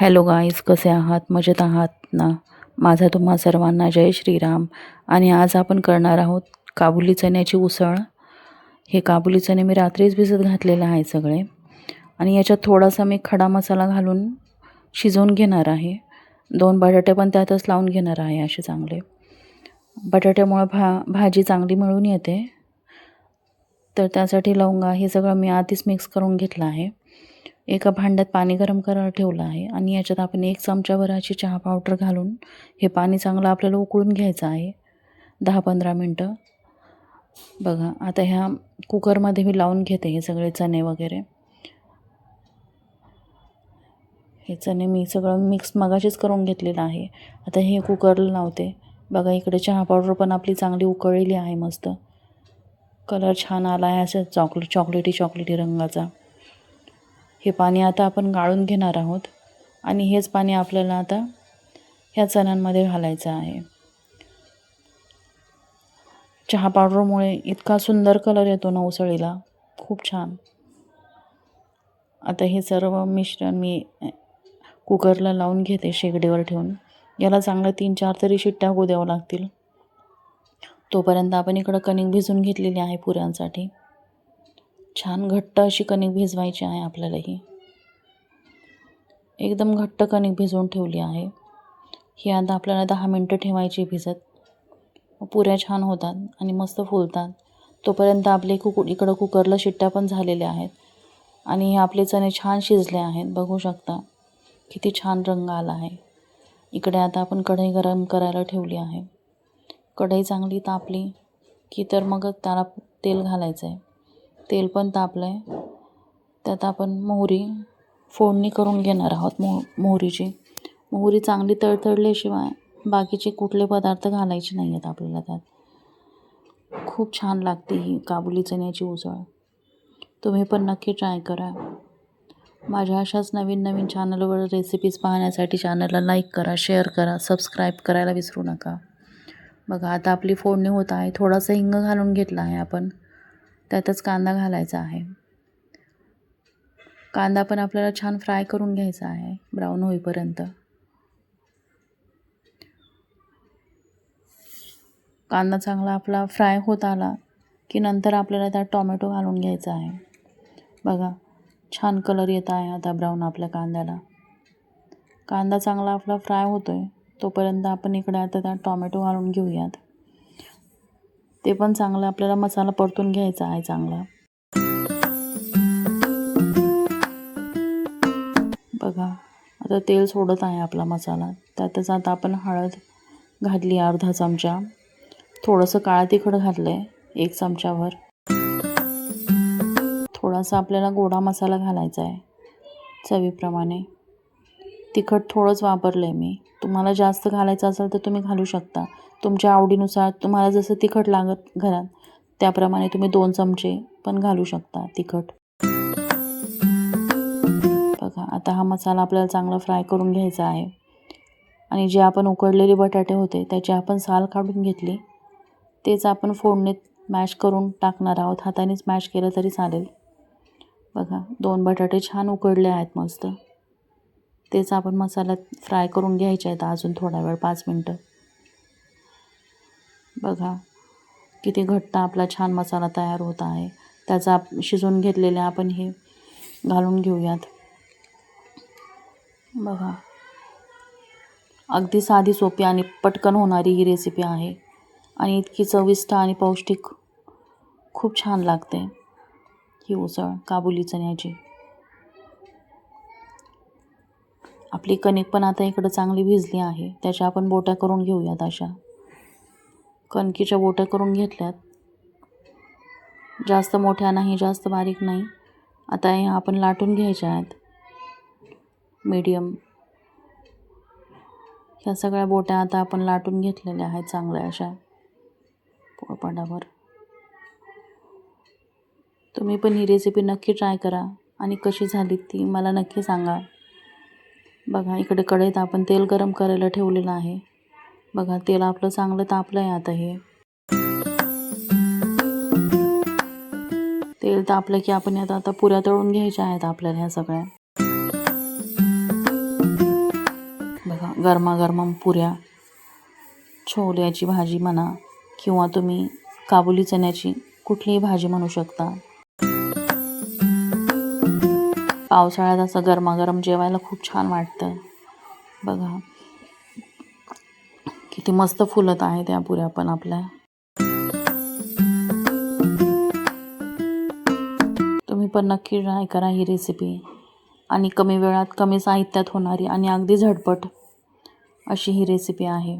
Hello guys, कसे आहात? मजेत आहात ना? माझा तुम्हा सर्वांना जय श्रीराम. आणि आज आपण करणार आहोत काबुली चण्याची उसळ. हे काबुली चणे मी रात्रीच भिजत घातलेले आहे सगळे, आणि याच्यात थोडासा मी खडा मसाला घालून शिजवून घेणार आहे. 2 बटाटे पण त्यातच लावून घेणार आहे असे चांगले. बटाट्यामुळे भाजी चांगली मिळून येते, तर त्यासाठी लवंगा हे सगळं मी आधीच मिक्स करून घेतलं आहे. एका भांड्यात पाणी गरम करायला ठेवलं आहे आणि याच्यात आपण 1 चमचाभराची चहा पावडर घालून हे पाणी चांगलं आपल्याला उकळून घ्यायचं आहे 10-15 मिनटं. बघा, आता ह्या कुकरमध्ये मी लावून घेते हे सगळे चणे वगैरे. हे चणे मी सगळं मिक्स मगाशीच करून घेतलेलं आहे. आता हे कुकरला लावते. बघा, इकडे चहा पावडर पण आपली चांगली उकळलेली आहे. मस्त कलर छान आला आहे, असं चॉकलेटी रंगाचा. हे पाणी आता आपण गाळून घेणार आहोत आणि हेच पाणी आपल्याला आता ह्या चण्यांमध्ये घालायचं आहे. चहा पावडरमुळे इतका सुंदर कलर येतो ना उसळीला, खूप छान. आता हे सर्व मिश्रण मी कुकरला लावून घेते शेगडीवर ठेवून. याला चांगलं 3-4 तरी शिट्ट्या होऊ द्यावं लागतील. तोपर्यंत आपण इकडं कणिक भिजवून घेतलेली आहे पुऱ्यांसाठी. छान घट्ट अशी कणिक भिजवायची आहे आपल्याला. ही एकदम घट्ट कणिक भिजवून ठेवली आहे. ही आता आपल्याला 10 मिनटं ठेवायची भिजत. पुऱ्या छान होतात आणि मस्त फुलतात. तोपर्यंत आपले इकडं कुकरला शिट्ट्या पण झालेल्या आहेत आणि हे आपले चणे छान शिजले आहेत. बघू शकता किती छान रंग आला आहे. इकडे आता आपण कढई गरम करायला ठेवली आहे. कढई चांगली तापली की तर मग त्याला तेल घालायचं आहे. तेल पण तापलं आहे, त्यात आपण मोहरी फोडणी करून घेणार आहोत. मोहरीची चांगली तडतडल्याशिवाय बाकीचे कुठले पदार्थ घालायचे नाही आहेत आपल्याला त्यात. खूप छान लागते ही काबुली चण्याची उसळ. तुम्ही पण नक्की ट्राय करा. माझ्या अशाच नवीन चॅनलवर रेसिपीज पाहण्यासाठी चॅनलला लाईक करा, शेअर करा, सबस्क्राईब करायला विसरू नका. बघा, आता आपली फोडणी होत आहे. थोडासा हिंग घालून घेतला आहे आपण. त्यातच कांदा घालायचा आहे. कांदा पण आपल्याला छान फ्राय करून घ्यायचा आहे ब्राऊन होईपर्यंत. कांदा चांगला आपला फ्राय होत आला की नंतर आपल्याला त्यात टोमॅटो घालून घ्यायचा आहे. बघा, छान कलर येत आहे आता ब्राऊन आपल्या कांद्याला. कांदा चांगला आपला फ्राय होतो आहे तोपर्यंत आपण इकडे आता त्यात टोमॅटो घालून घेऊयात. ते पण चांगलं आपल्याला मसाला परतून घ्यायचा आहे चांगला. बघा, आता तेल सोडत आहे आपला मसाला. त्यातच आता आपण हळद घातली अर्धा चमचा. थोडंसं काळं तिखट घातलं आहे 1 चमचाभर. थोडासा आपल्याला गोडा मसाला घालायचा आहे चवीप्रमाणे. तिखट थोडंच वापरलं आहे मी. तुम्हाला जास्त घालायचं असेल तर तुम्ही घालू शकता. तुमच्या आवडीनुसार तुम्हाला जसं तिखट लागत घरात त्याप्रमाणे तुम्ही 2 चमचे पण घालू शकता तिखट. बघा, आता हा मसाला आपल्याला चांगला फ्राय करून घ्यायचा आहे. आणि जे आपण उकडलेले बटाटे होते त्याची आपण साल काढून घेतली. तेच आपण फोडणीत मॅश करून टाकणार आहोत. हातानेच मॅश केलं तरी चालेल. बघा, 2 बटाटे छान उकडले आहेत मस्त. तेच आपण मसाल्यात फ्राय करून घ्यायचे आहेत अजून थोडा वेळ, 5 मिनटं. बघा, किती घट्ट आपला छान मसाला तयार होत आहे. त्याचा शिजवून घेतलेले आपण हे घालून घेऊयात. बघा, अगदी साधी, सोपी आणि पटकन होणारी ही रेसिपी आहे आणि इतकी चविष्ट आणि पौष्टिक. खूप छान लागते ही उसळ काबुली चण्याची. आपली कणिक पण आता इकडं चांगली भिजली आहे. त्याच्या आपण बोट्या करून घेऊयात. अशा कणकीच्या बोट्या करून घेतल्यात. जास्त मोठ्या नाही, जास्त बारीक नाही. आता हे आपण लाटून घ्यायच्या आहेत मीडियम. ह्या सगळ्या बोट्या आता आपण लाटून घेतलेल्या आहेत चांगल्या अशा पोळपाटावर. तुम्ही पण ही रेसिपी नक्की ट्राय करा आणि कशी झाली ती मला नक्की सांगा. बघा, इकडे कढईत आपण तेल गरम करायला ठेवलेलं आहे. बघा, तेल आपलं चांगलं तापलं आहे. आता हे तेल तापलं की आपण आता पुऱ्या तळून घ्यायच्या आहेत आपल्याला ह्या सगळ्या. गरमागरम पुऱ्या, छोल्याची भाजी म्हणा किंवा तुम्ही काबुली चण्याची कुठलीही भाजी म्हणू शकता. पावसाळ्यात असं गरमागरम जेवायला खूप छान वाटतं. बघा किती मस्त फुलत आहे त्या पुऱ्या पण आपल्या. तुम्ही पण नक्की ट्राय करा ही रेसिपी. आणि कमी वेळात कमी साहित्यात होणारी आणि अगदी झटपट अशी ही रेसिपी आहे.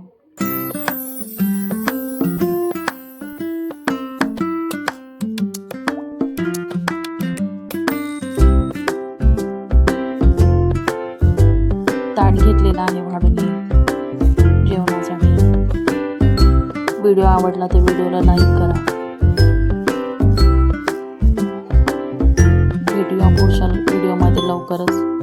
ताट घेतलेला आहे वाढून जेवणासाठी. व्हिडिओ आवडला तर व्हिडिओला लाईक करा. भेटूया पुढच्या व्हिडिओमध्ये लवकरच.